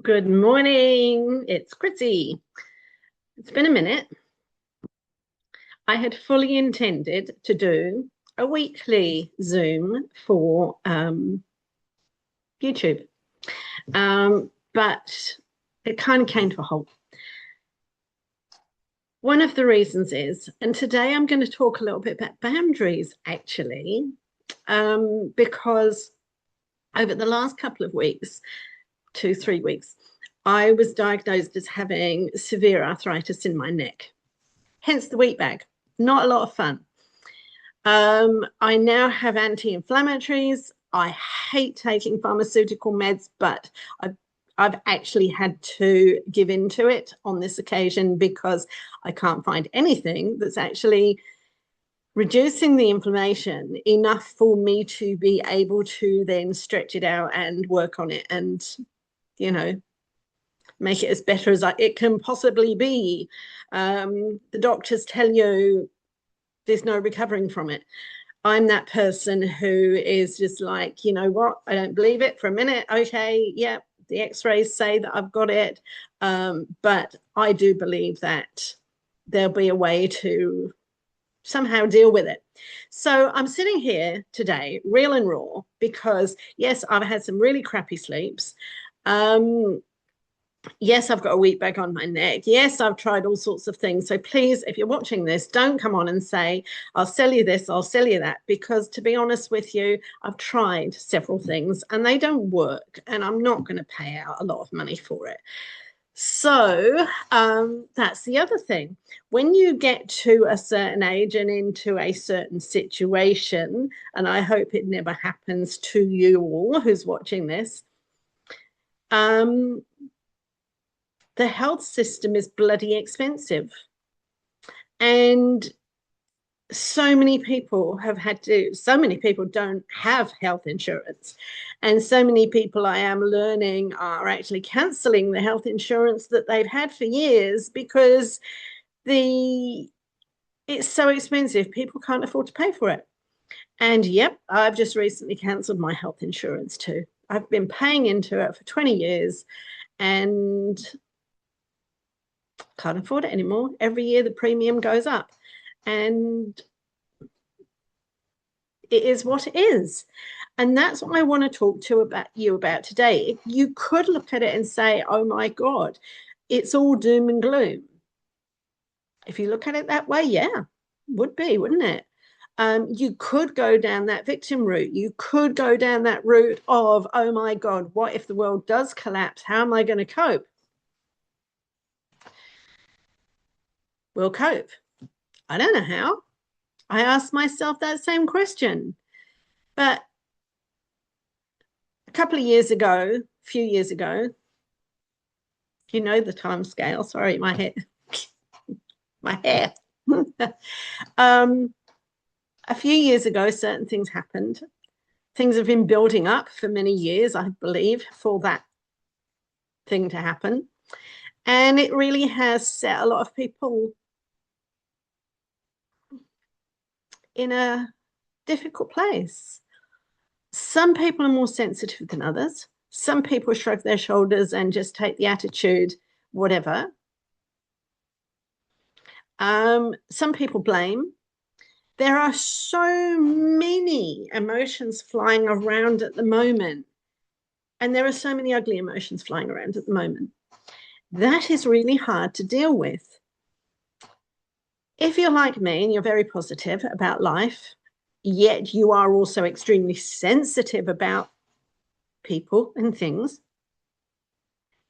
Good morning. It's Chrissy. It's been a minute. I had fully intended to do a weekly Zoom for YouTube, but it kind of came to a halt. One of the reasons is, and today I'm going to talk a little bit about boundaries actually, because over the last couple of weeks, 2, 3 weeks, I was diagnosed as having severe arthritis in my neck, hence the wheat bag. Not a lot of fun. I now have anti-inflammatories. I hate taking pharmaceutical meds, but I've actually had to give in to it on this occasion because I can't find anything that's actually reducing the inflammation enough for me to be able to then stretch it out and work on it and, you know, make it as better as it can possibly be. The doctors tell you there's no recovering from it. I'm that person who is just like, you know what? I don't believe it for a minute. Okay, yeah, the x-rays say that I've got it. But I do believe that there'll be a way to somehow deal with it. So I'm sitting here today, real and raw, because yes, I've had some really crappy sleeps. Yes, I've got a wheat bag on my neck. Yes, I've tried all sorts of things. So please, if you're watching this, don't come on and say, I'll sell you this, I'll sell you that. Because to be honest with you, I've tried several things and they don't work. And I'm not going to pay out a lot of money for it. So that's the other thing. When you get to a certain age and into a certain situation, and I hope it never happens to you all who's watching this, the health system is bloody expensive. And so many people don't have health insurance. And so many people I am learning are actually cancelling the health insurance that they've had for years because it's so expensive. People can't afford to pay for it. And yep, I've just recently cancelled my health insurance too. I've been paying into it for 20 years and can't afford it anymore. Every year the premium goes up and it is what it is. And that's what I want to talk to you about today. You could look at it and say, oh my God, it's all doom and gloom. If you look at it that way, yeah, would be, wouldn't it? You could go down that victim route. You could go down that route of, oh my God, what if the world does collapse? How am I going to cope? We'll cope. I don't know how. I asked myself that same question. But a couple of years ago, a few years ago, you know the time scale. Sorry, my hair. My hair. A few years ago, certain things happened. Things have been building up for many years, I believe, for that thing to happen. And it really has set a lot of people in a difficult place. Some people are more sensitive than others. Some people shrug their shoulders and just take the attitude, whatever. Some people blame. There are so many emotions flying around at the moment. And there are so many ugly emotions flying around at the moment. That is really hard to deal with. If you're like me and you're very positive about life, yet you are also extremely sensitive about people and things,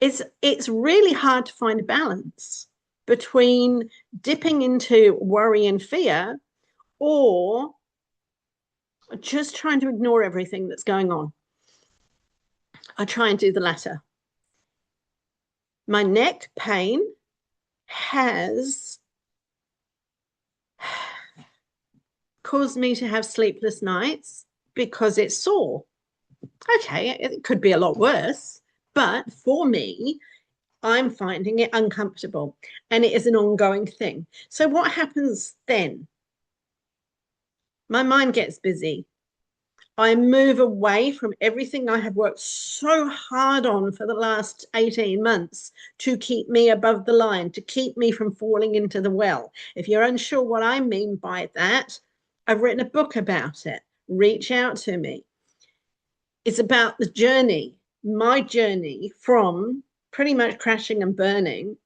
it's really hard to find a balance between dipping into worry and fear or just trying to ignore everything that's going on. I try and do the latter. My neck pain has caused me to have sleepless nights because it's sore. Okay, it could be a lot worse, but for me, I'm finding it uncomfortable and it is an ongoing thing. So what happens then? My mind gets busy. I move away from everything I have worked so hard on for the last 18 months to keep me above the line, to keep me from falling into the well. If you're unsure what I mean by that, I've written a book about it. Reach out to me. It's about the journey, my journey from pretty much crashing and burning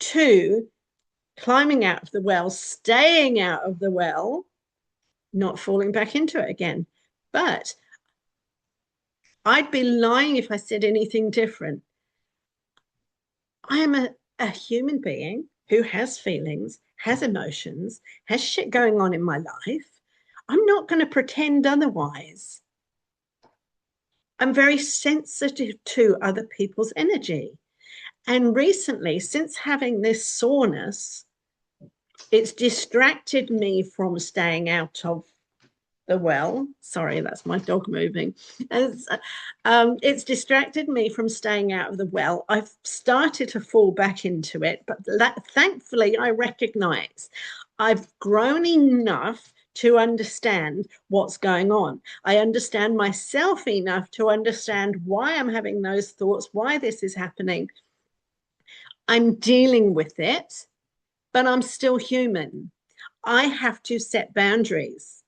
to climbing out of the well, staying out of the well, not falling back into it again. But I'd be lying if I said anything different. I am a human being who has feelings, has emotions, has shit going on in my life. I'm not going to pretend otherwise. I'm very sensitive to other people's energy. And recently, since having this soreness, it's distracted me from staying out of the well. Sorry, that's my dog moving. It's distracted me from staying out of the well. I've started to fall back into it, but thankfully, I recognize I've grown enough to understand what's going on. I understand myself enough to understand why I'm having those thoughts, why this is happening. I'm dealing with it, but I'm still human. I have to set boundaries.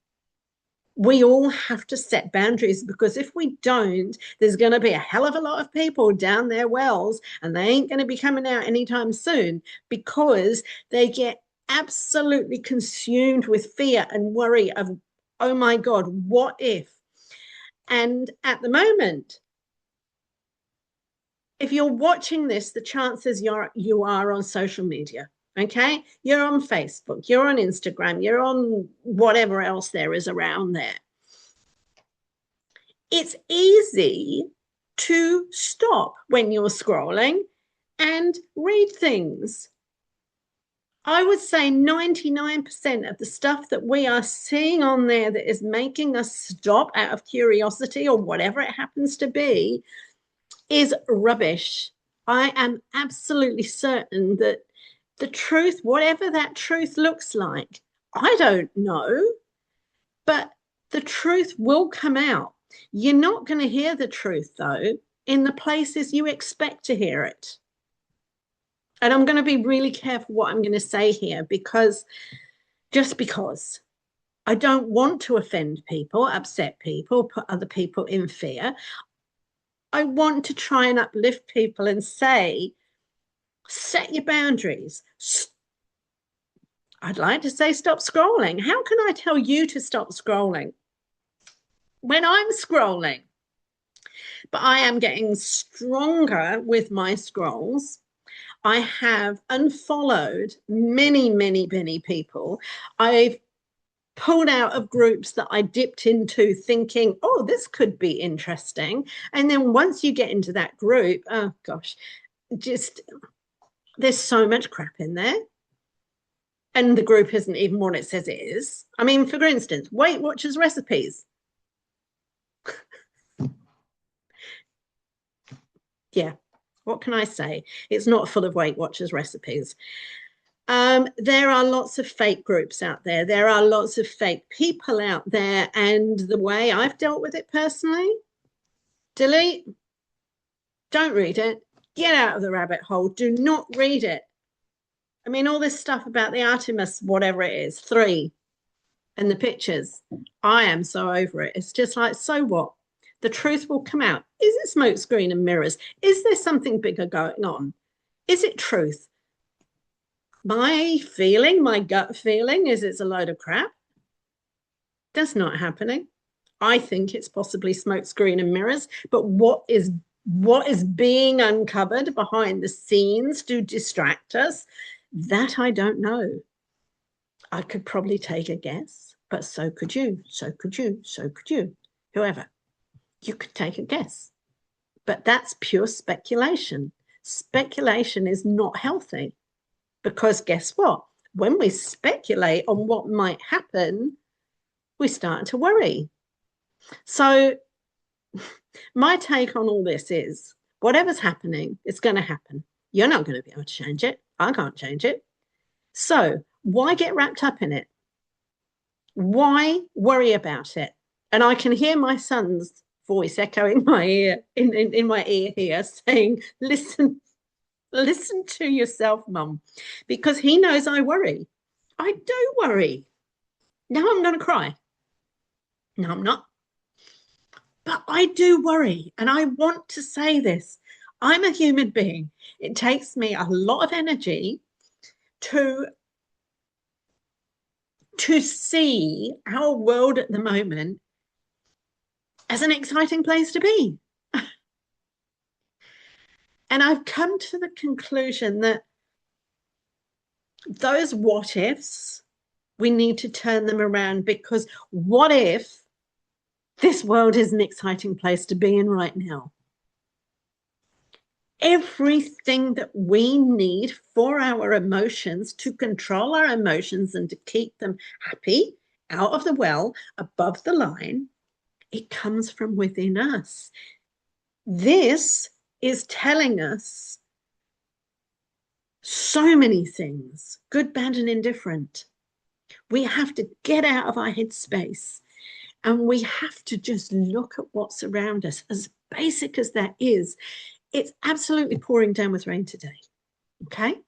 We all have to set boundaries, because if we don't, there's going to be a hell of a lot of people down their wells, and they ain't going to be coming out anytime soon, because they get absolutely consumed with fear and worry of, oh my God, what if? And at the moment, if you're watching this, the chances you are on social media. Okay, you're on Facebook, you're on Instagram, you're on whatever else there is around there. It's easy to stop when you're scrolling and read things. I would say 99% of the stuff that we are seeing on there that is making us stop out of curiosity or whatever it happens to be is rubbish. I am absolutely certain that the truth, whatever that truth looks like, I don't know, but the truth will come out. You're not going to hear the truth, though, in the places you expect to hear it. And I'm going to be really careful what I'm going to say here, because I don't want to offend people, upset people, put other people in fear. I want to try and uplift people and say, set your boundaries. I'd like to say stop scrolling. How can I tell you to stop scrolling when I'm scrolling? But I am getting stronger with my scrolls. I have unfollowed many, many, many people. I've pulled out of groups that I dipped into thinking, oh, this could be interesting. And then once you get into that group, oh gosh, just there's so much crap in there. And the group isn't even what it says it is. I mean, for instance, Weight Watchers recipes. Yeah, what can I say? It's not full of Weight Watchers recipes. There are lots of fake groups out there. There are lots of fake people out there. And the way I've dealt with it personally, delete, don't read it, get out of the rabbit hole, do not read it. I mean, all this stuff about the Artemis, whatever it is, 3, and the pictures, I am so over it. It's just like, so what? The truth will come out. Is it smokescreen and mirrors? Is there something bigger going on? Is it truth? My feeling, my gut feeling is it's a load of crap. That's not happening. I think it's possibly smokescreen and mirrors, but what is being uncovered behind the scenes to distract us, that I don't know. I could probably take a guess, but so could you, so could you, so could you, whoever. You could take a guess, but that's pure speculation. Speculation is not healthy, because guess what? When we speculate on what might happen, we start to worry. So my take on all this is, whatever's happening, it's going to happen. You're not going to be able to change it. I can't change it. So why get wrapped up in it? Why worry about it? And I can hear my son's voice echoing my ear in my ear here saying, listen, listen to yourself, Mum, because he knows I worry. I do worry. Now I'm going to cry. No, I'm not. But I do worry. And I want to say this. I'm a human being. It takes me a lot of energy to see our world at the moment as an exciting place to be. And I've come to the conclusion that those what ifs, we need to turn them around, because what if this world is an exciting place to be in right now? Everything that we need for our emotions, to control our emotions and to keep them happy, out of the well, above the line, it comes from within us. This is telling us so many things, good, bad, and indifferent. We have to get out of our headspace and we have to just look at what's around us. As basic as that is, it's absolutely pouring down with rain today. Okay.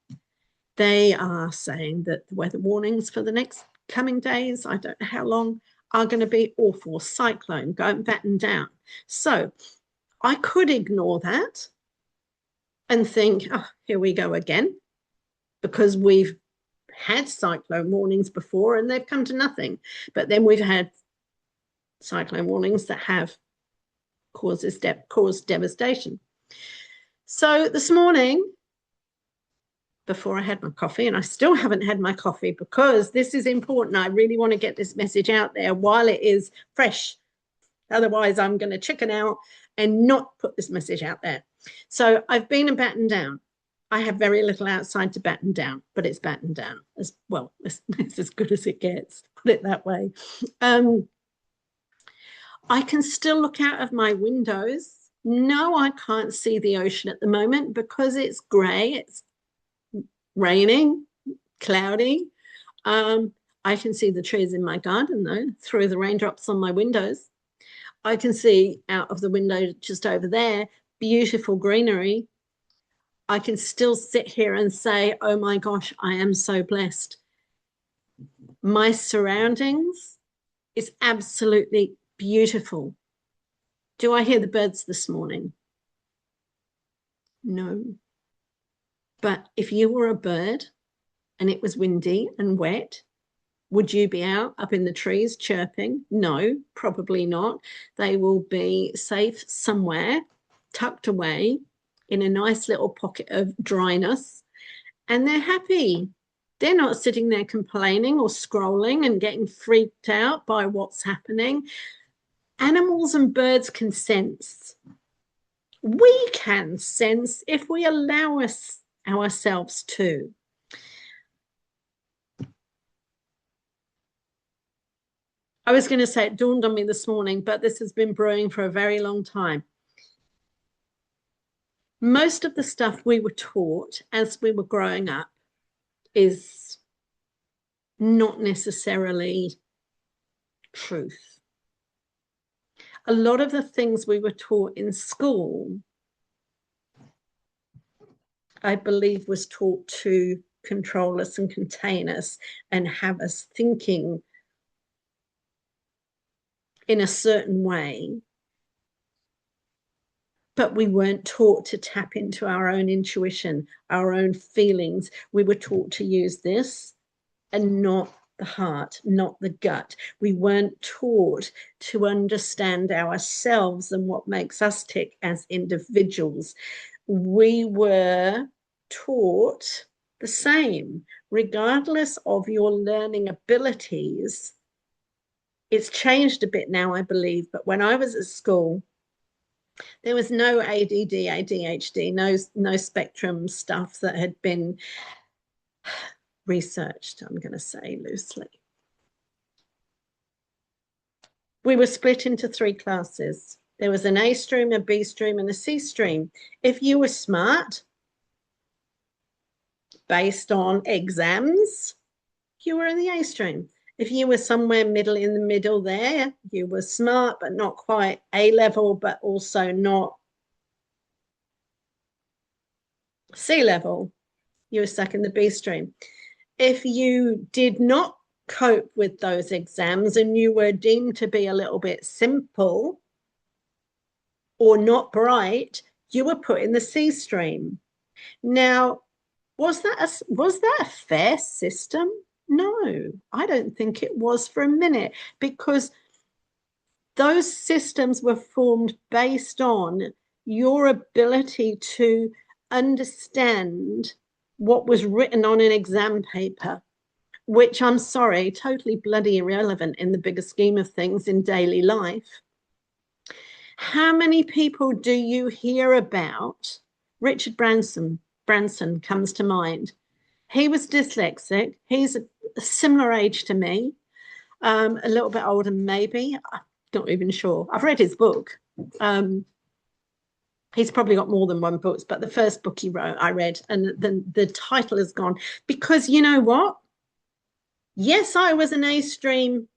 They are saying that the weather warnings for the next coming days, I don't know how long, are going to be awful. Cyclone, going batten down. So I could ignore that and think, oh, here we go again, because we've had cyclone warnings before and they've come to nothing. But then we've had cyclone warnings that have caused devastation. So this morning, before I had my coffee, and I still haven't had my coffee because this is important. I really want to get this message out there while it is fresh. Otherwise, I'm going to chicken out and not put this message out there. So I've been and battened down. I have very little outside to batten down, but it's battened down as well. It's as good as it gets, put it that way. I can still look out of my windows. No, I can't see the ocean at the moment because it's grey, it's raining, cloudy. I can see the trees in my garden, though, through the raindrops on my windows. I can see out of the window just over there, beautiful greenery. I can still sit here and say, oh my gosh, I am so blessed. My surroundings is absolutely beautiful. Do I hear the birds this morning? No. But if you were a bird and it was windy and wet, would you be out up in the trees chirping? No, probably not. They will be safe somewhere, tucked away in a nice little pocket of dryness, and they're happy. They're not sitting there complaining or scrolling and getting freaked out by what's happening. Animals and birds can sense. We can sense if we allow ourselves to. I was going to say it dawned on me this morning, but this has been brewing for a very long time. Most of the stuff we were taught as we were growing up is not necessarily truth. A lot of the things we were taught in school, I believe, was taught to control us and contain us and have us thinking in a certain way. But we weren't taught to tap into our own intuition, our own feelings. We were taught to use this and not the heart, not the gut. We weren't taught to understand ourselves and what makes us tick as individuals. We were taught the same, regardless of your learning abilities. It's changed a bit now, I believe, but when I was at school, there was no ADD, ADHD, no spectrum stuff that had been researched, I'm going to say loosely. We were split into 3 classes. There was an A stream, a B stream, and a C stream. If you were smart, based on exams, you were in the A stream. If you were somewhere middle in the middle there, you were smart, but not quite A level, but also not C level. You were stuck in the B stream. If you did not cope with those exams and you were deemed to be a little bit simple or not bright, you were put in the C stream. Now, was that a fair system? No, I don't think it was for a minute, because those systems were formed based on your ability to understand what was written on an exam paper, which, I'm sorry, totally bloody irrelevant in the bigger scheme of things in daily life. How many people do you hear about? Richard Branson comes to mind. He was dyslexic. He's a similar age to me, a little bit older maybe. I'm not even sure. I've read his book. He's probably got more than one book, but the first book he wrote, I read, and the title is gone. Because you know what? Yes, I was an A stream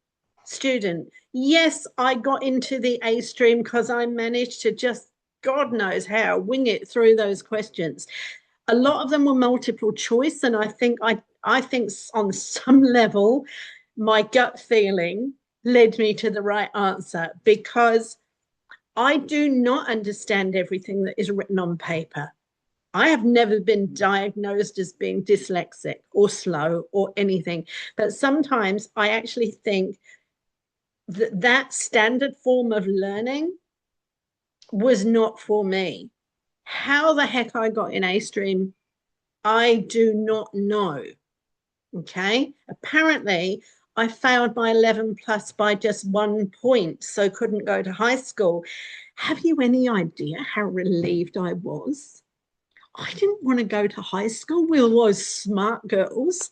student. Yes, I got into the A stream because I managed to just, God knows how, wing it through those questions. A lot of them were multiple choice, and I think on some level, my gut feeling led me to the right answer, because I do not understand everything that is written on paper. I have never been diagnosed as being dyslexic or slow or anything, but sometimes I actually think that standard form of learning was not for me. How the heck I got in A stream, I do not know. Okay. Apparently, I failed my 11 plus by just 1 point, so couldn't go to high school. Have you any idea how relieved I was? I didn't want to go to high school with all those smart girls.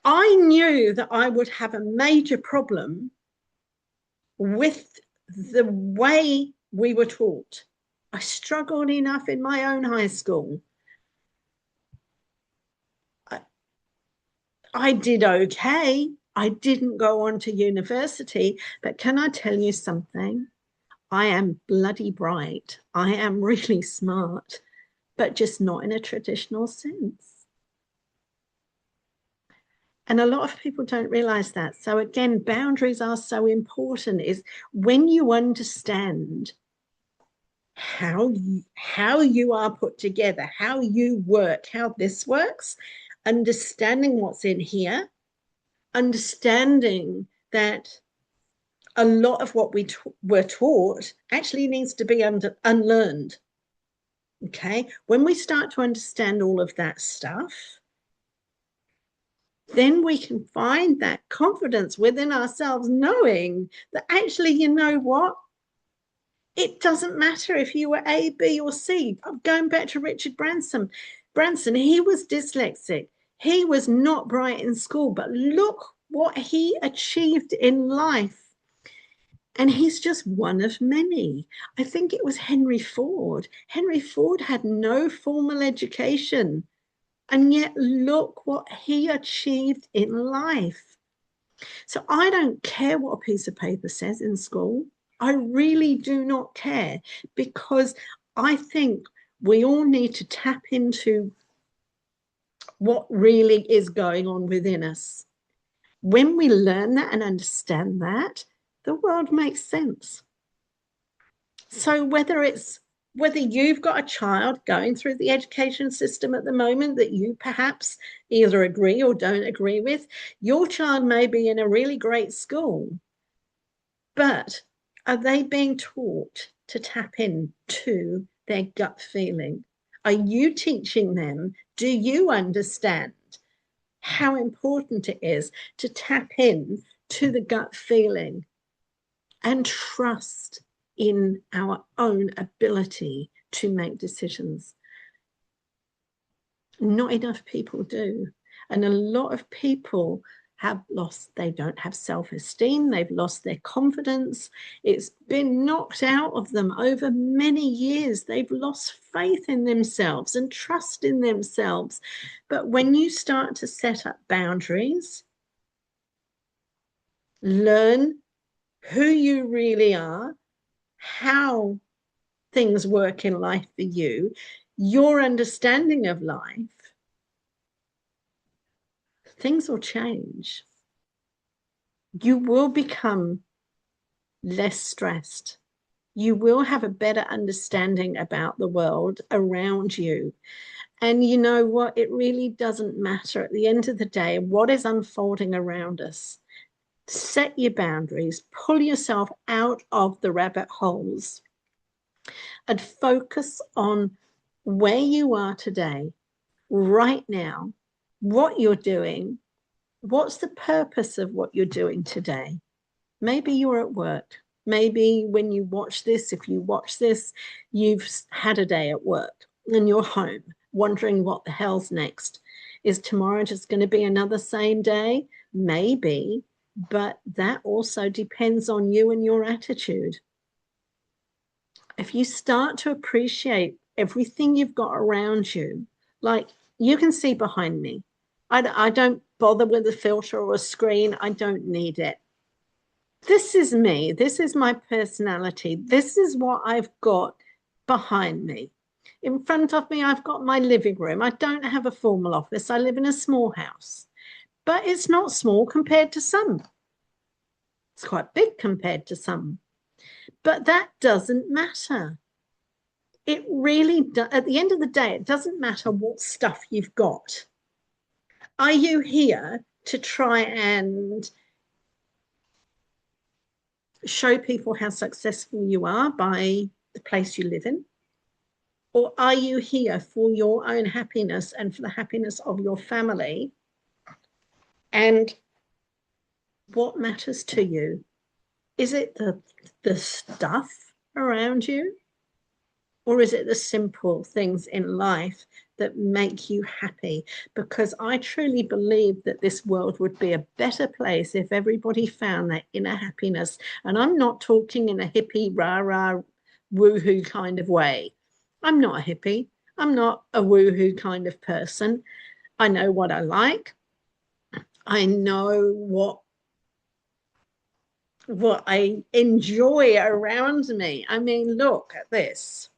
I knew that I would have a major problem with the way we were taught. I struggled enough in my own high school. I did okay. I didn't go on to university, but can I tell you something? I am bloody bright. I am really smart, but just not in a traditional sense. And a lot of people don't realize that. So again, boundaries are so important, is when you understand how you are put together, how you work, how this works, understanding what's in here, understanding that a lot of what we were taught actually needs to be unlearned. Okay, when we start to understand all of that stuff, then we can find that confidence within ourselves, knowing that actually, you know what? It doesn't matter if you were A, B, or C. I'm going back to Richard Branson. He was dyslexic. He was not bright in school, but look what he achieved in life. And he's just one of many. I think it was Henry Ford. Henry Ford had no formal education, and yet look what he achieved in life. So I don't care what a piece of paper says in school. I really do not care, because I think we all need to tap into what really is going on within us. When we learn that and understand that, the world makes sense. So whether you've got a child going through the education system at the moment that you perhaps either agree or don't agree with, your child may be in a really great school, but are they being taught to tap into their gut feeling? Are you teaching them? Do you understand how important it is to tap in to the gut feeling and trust in our own ability to make decisions? Not enough people do. And a lot of people they don't have self-esteem, they've lost their confidence. It's been knocked out of them over many years. They've lost faith in themselves and trust in themselves. But when you start to set up boundaries, learn who you really are, how things work in life for you, your understanding of life, things will change. You will become less stressed. You will have a better understanding about the world around you. And you know what? It really doesn't matter at the end of the day what is unfolding around us. Set your boundaries, pull yourself out of the rabbit holes, and focus on where you are today, right now, what you're doing. What's the purpose of what you're doing today? Maybe you're at work. Maybe when you watch this, if you watch this, you've had a day at work and you're home wondering what the hell's next. Is tomorrow just going to be another same day? Maybe, but that also depends on you and your attitude. If you start to appreciate everything you've got around you, like you can see behind me, I don't bother with a filter or a screen. I don't need it. This is me. This is my personality. This is what I've got behind me. In front of me, I've got my living room. I don't have a formal office. I live in a small house, but it's not small compared to some. It's quite big compared to some, but that doesn't matter. It really does. At the end of the day, it doesn't matter what stuff you've got. Are you here to try and show people how successful you are by the place you live in? Or are you here for your own happiness and for the happiness of your family? And what matters to you? Is it the stuff around you? Or is it the simple things in life that make you happy? Because I truly believe that this world would be a better place if everybody found that inner happiness. And I'm not talking in a hippie, rah-rah, woohoo kind of way. I'm not a hippie. I'm not a woohoo kind of person. I know what I like. I know what I enjoy around me. I mean, look at this.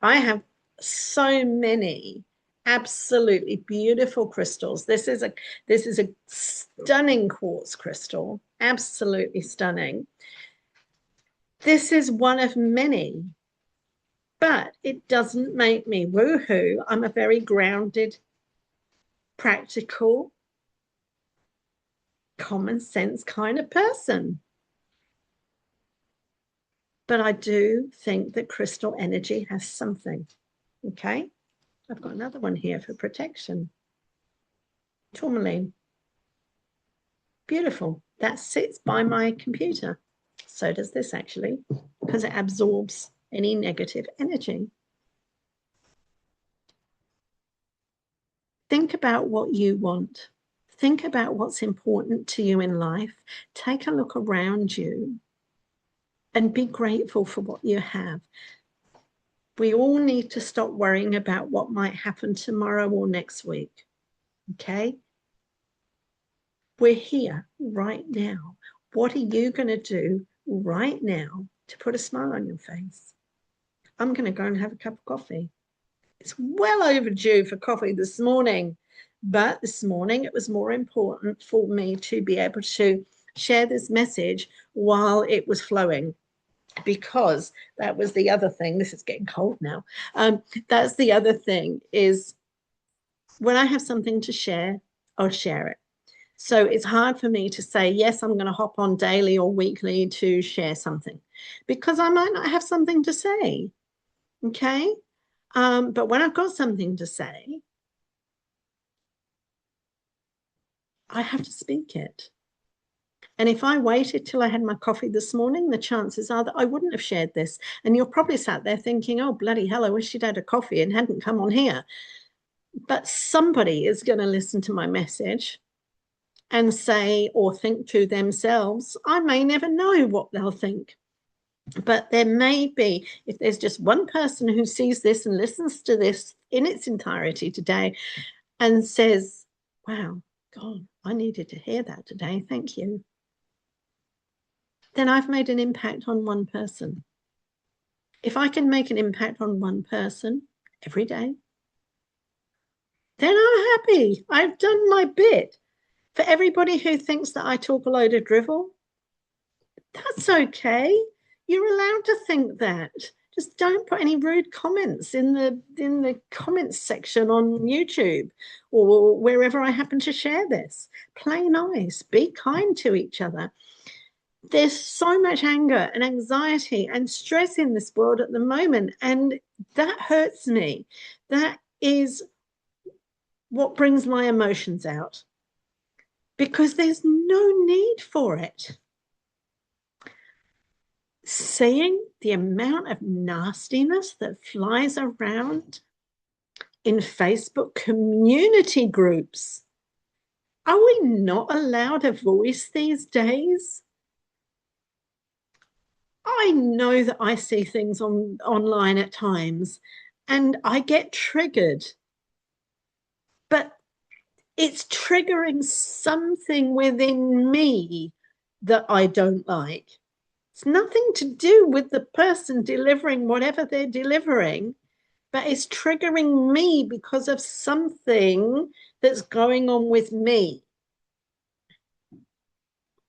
I have so many absolutely beautiful crystals. This is a stunning quartz crystal, absolutely stunning. This is one of many, but it doesn't make me woohoo. I'm a very grounded, practical, common sense kind of person. But I do think that crystal energy has something. Okay, I've got another one here for protection. Tourmaline. Beautiful. That sits by my computer. So does this actually, because it absorbs any negative energy. Think about what you want. Think about what's important to you in life. Take a look around you and be grateful for what you have. We all need to stop worrying about what might happen tomorrow or next week. Okay? We're here right now. What are you going to do right now to put a smile on your face? I'm going to go and have a cup of coffee. It's well overdue for coffee this morning, but this morning it was more important for me to be able to share this message while it was flowing, because that was the other thing. This is getting cold now. That's the other thing, is when I have something to share, I'll share it. So it's hard for me to say, yes, I'm going to hop on daily or weekly to share something, because I might not have something to say. Okay. But when I've got something to say, I have to speak it. And if I waited till I had my coffee this morning, the chances are that I wouldn't have shared this. And you're probably sat there thinking, oh, bloody hell, I wish she'd had a coffee and hadn't come on here. But somebody is going to listen to my message. and say or think to themselves, I may never know what they'll think. But there may be, if there's just one person who sees this and listens to this in its entirety today and says, wow, God, I needed to hear that today. Thank you. Then I've made an impact on one person. If I can make an impact on one person every day, then I'm happy. I've done my bit. For everybody who thinks that I talk a load of drivel, that's okay. You're allowed to think that. Just don't put any rude comments in the comments section on YouTube or wherever I happen to share this. Play nice, be kind to each other. There's so much anger and anxiety and stress in this world at the moment, and that hurts me. That is what brings my emotions out, because there's no need for it. Seeing the amount of nastiness that flies around in Facebook community groups. Are we not allowed a voice these days? I know that I see things online at times and I get triggered, but it's triggering something within me that I don't like. It's nothing to do with the person delivering whatever they're delivering, but it's triggering me because of something that's going on with me.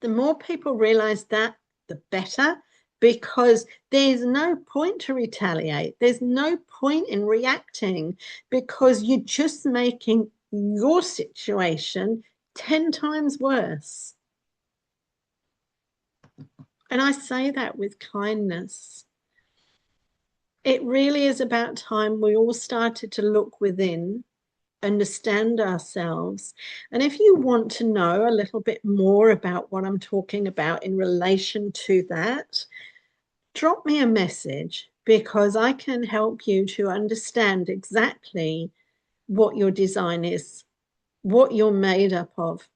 The more people realize that, the better, because there's no point to retaliate. There's no point in reacting, because you're just making your situation 10 times worse. And I say that with kindness. It really is about time we all started to look within, understand ourselves. And if you want to know a little bit more about what I'm talking about in relation to that, drop me a message, because I can help you to understand exactly what your design is, what you're made up of,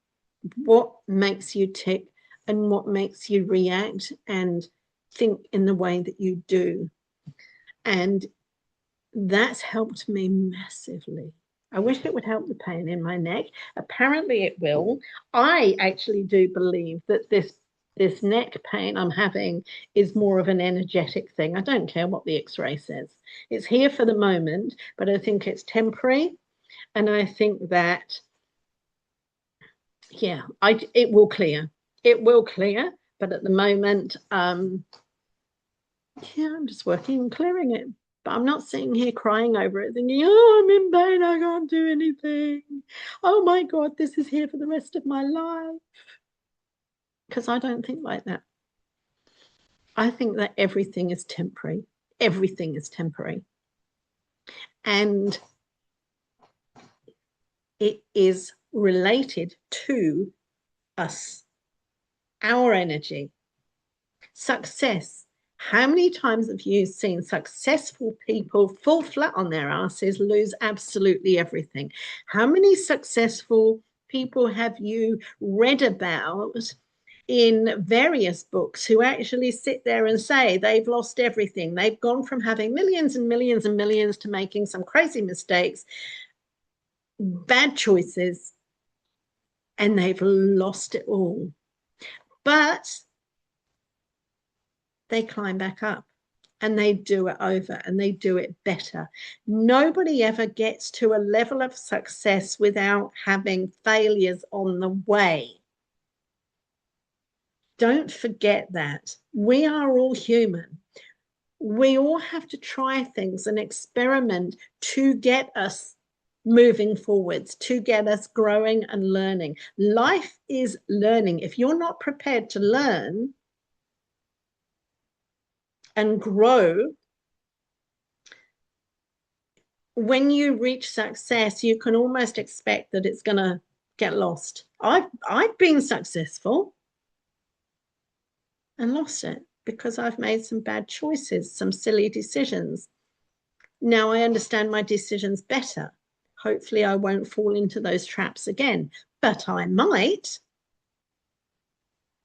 what makes you tick, and what makes you react and think in the way that you do. And that's helped me massively. I wish it would help the pain in my neck. Apparently it will. I actually do believe that this neck pain I'm having is more of an energetic thing. I don't care what the x-ray says. It's here for the moment, but I think it's temporary. And I think that, yeah, it will clear. It will clear. But at the moment, I'm just working on clearing it. But I'm not sitting here crying over it, thinking, oh, I'm in pain, I can't do anything. Oh my God, this is here for the rest of my life. Because I don't think like that. I think that everything is temporary. Everything is temporary. And it is related to us, our energy, success. How many times have you seen successful people fall flat on their asses, lose absolutely everything? How many successful people have you read about in various books who actually sit there and say they've lost everything? They've gone from having millions and millions and millions to making some crazy mistakes, bad choices, and they've lost it all. But they climb back up and they do it over and they do it better. Nobody ever gets to a level of success without having failures on the way. Don't forget that. We are all human. We all have to try things and experiment to get us moving forwards, to get us growing and learning. Life is learning. If you're not prepared to learn and grow, when you reach success, you can almost expect that it's going to get lost. I've been successful and lost it because I've made some bad choices, some silly decisions. Now I understand my decisions better. Hopefully I won't fall into those traps again, but I might.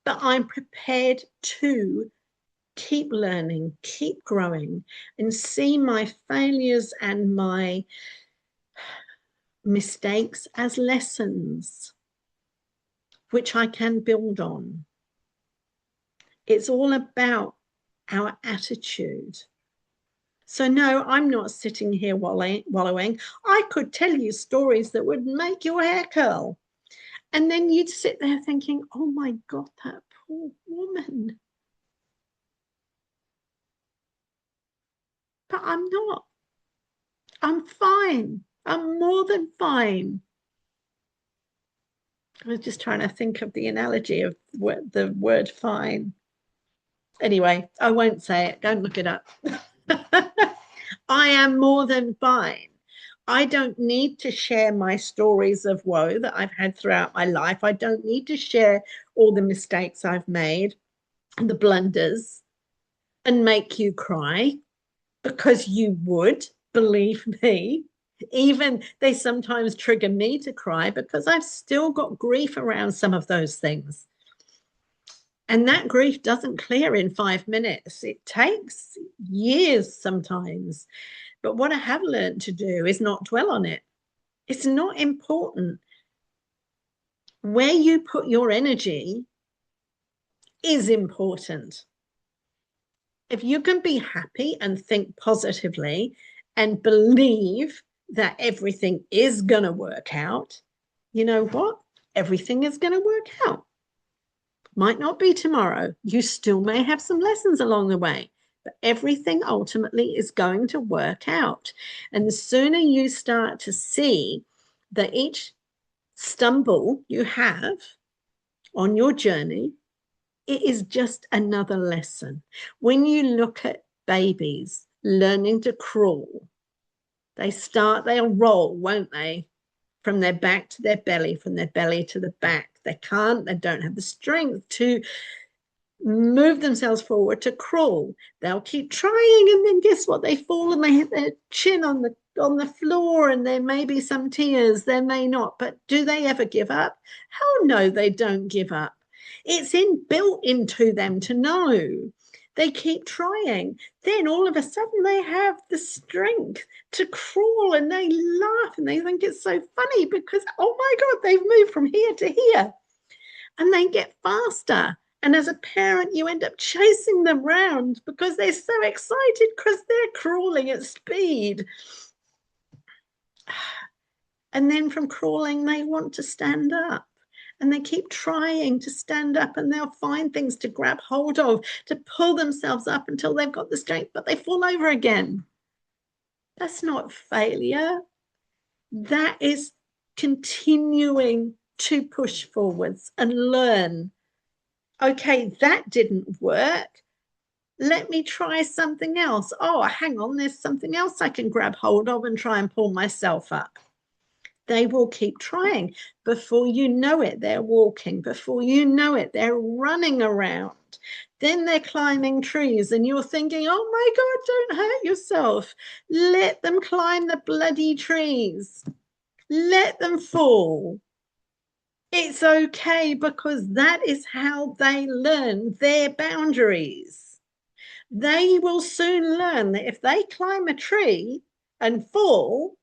but I'm prepared to keep learning, keep growing, and see my failures and my mistakes as lessons, which I can build on. It's all about our attitude. So no, I'm not sitting here wallowing. I could tell you stories that would make your hair curl. And then you'd sit there thinking, oh my God, that poor woman. But I'm not. I'm fine. I'm more than fine. I was just trying to think of the analogy of the word fine. Anyway, I won't say it. Don't look it up. I am more than fine. I don't need to share my stories of woe that I've had throughout my life. I don't need to share all the mistakes I've made and the blunders and make you cry, because you would, believe me. Even they sometimes trigger me to cry because I've still got grief around some of those things. And that grief doesn't clear in 5 minutes. It takes years sometimes. But what I have learned to do is not dwell on it. It's not important. Where you put your energy is important. If you can be happy and think positively and believe that everything is going to work out, you know what? Everything is going to work out. Might not be tomorrow. You still may have some lessons along the way, but everything ultimately is going to work out. And the sooner you start to see that each stumble you have on your journey, it is just another lesson. When you look at babies learning to crawl, they'll roll, won't they? From their back to their belly, from their belly to the back. They don't have the strength to move themselves forward to crawl. They'll keep trying, and then guess what? They fall and they hit their chin on the floor, and there may be some tears, there may not. But do they ever give up? Hell no, they don't give up. It's built into them to know. They keep trying. Then all of a sudden they have the strength to crawl, and they laugh and they think it's so funny because, oh my God, they've moved from here to here. And they get faster. And as a parent, you end up chasing them round because they're so excited because they're crawling at speed. And then from crawling, they want to stand up. And they keep trying to stand up, and they'll find things to grab hold of, to pull themselves up until they've got the strength, but they fall over again. That's not failure. That is continuing to push forwards and learn. Okay, that didn't work. Let me try something else. Oh, hang on, there's something else I can grab hold of and try and pull myself up. They will keep trying. Before you know it, they're walking. Before you know it, they're running around. Then they're climbing trees, and you're thinking, oh my God, don't hurt yourself. Let them climb the bloody trees. Let them fall. It's okay, because that is how they learn their boundaries. They will soon learn that if they climb a tree and fall,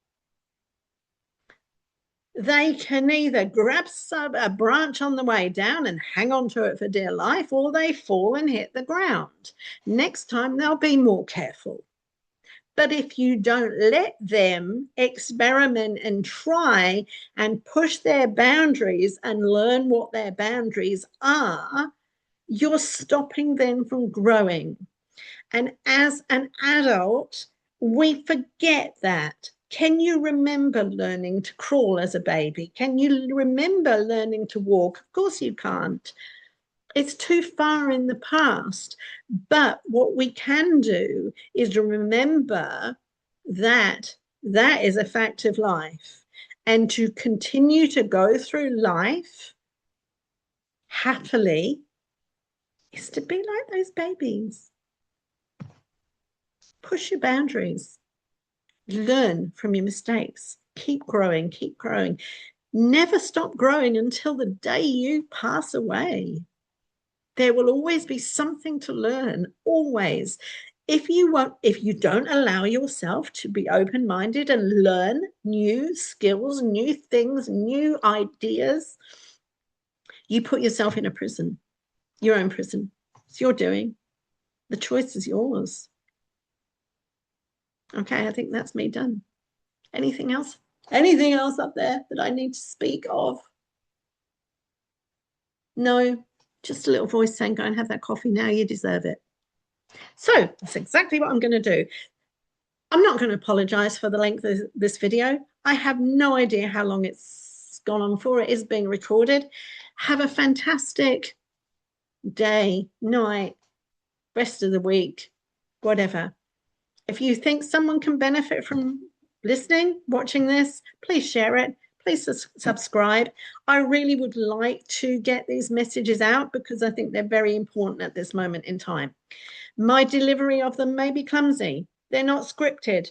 they can either grab a branch on the way down and hang on to it for dear life, or they fall and hit the ground. Next time, they'll be more careful. But if you don't let them experiment and try and push their boundaries and learn what their boundaries are, you're stopping them from growing. And as an adult, we forget that. Can you remember learning to crawl as a baby? Can you remember learning to walk? Of course you can't. It's too far in the past. But what we can do is remember that that is a fact of life, and to continue to go through life happily is to be like those babies. Push your boundaries. Learn from your mistakes. Keep growing, keep growing. Never stop growing until the day you pass away. There will always be something to learn, always. If you don't allow yourself to be open-minded and learn new skills, new things, new ideas, you put yourself in a prison, your own prison. It's your doing. The choice is yours. Okay, I think that's me done. Anything else? Anything else up there that I need to speak of? No, just a little voice saying, go and have that coffee now, you deserve it. So that's exactly what I'm going to do. I'm not going to apologize for the length of this video. I have no idea how long it's gone on for. It is being recorded. Have a fantastic day, night, rest of the week, whatever. If you think someone can benefit from listening, watching this, please share it. Please subscribe. I really would like to get these messages out because I think they're very important at this moment in time. My delivery of them may be clumsy. They're not scripted.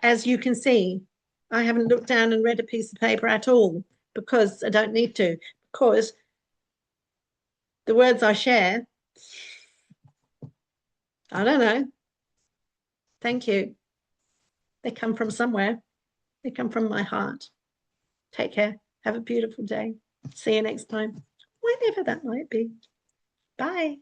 As you can see, I haven't looked down and read a piece of paper at all because I don't need to, because the words I share, I don't know. Thank you. They come from somewhere. They come from my heart. Take care. Have a beautiful day. See you next time, whenever that might be. Bye.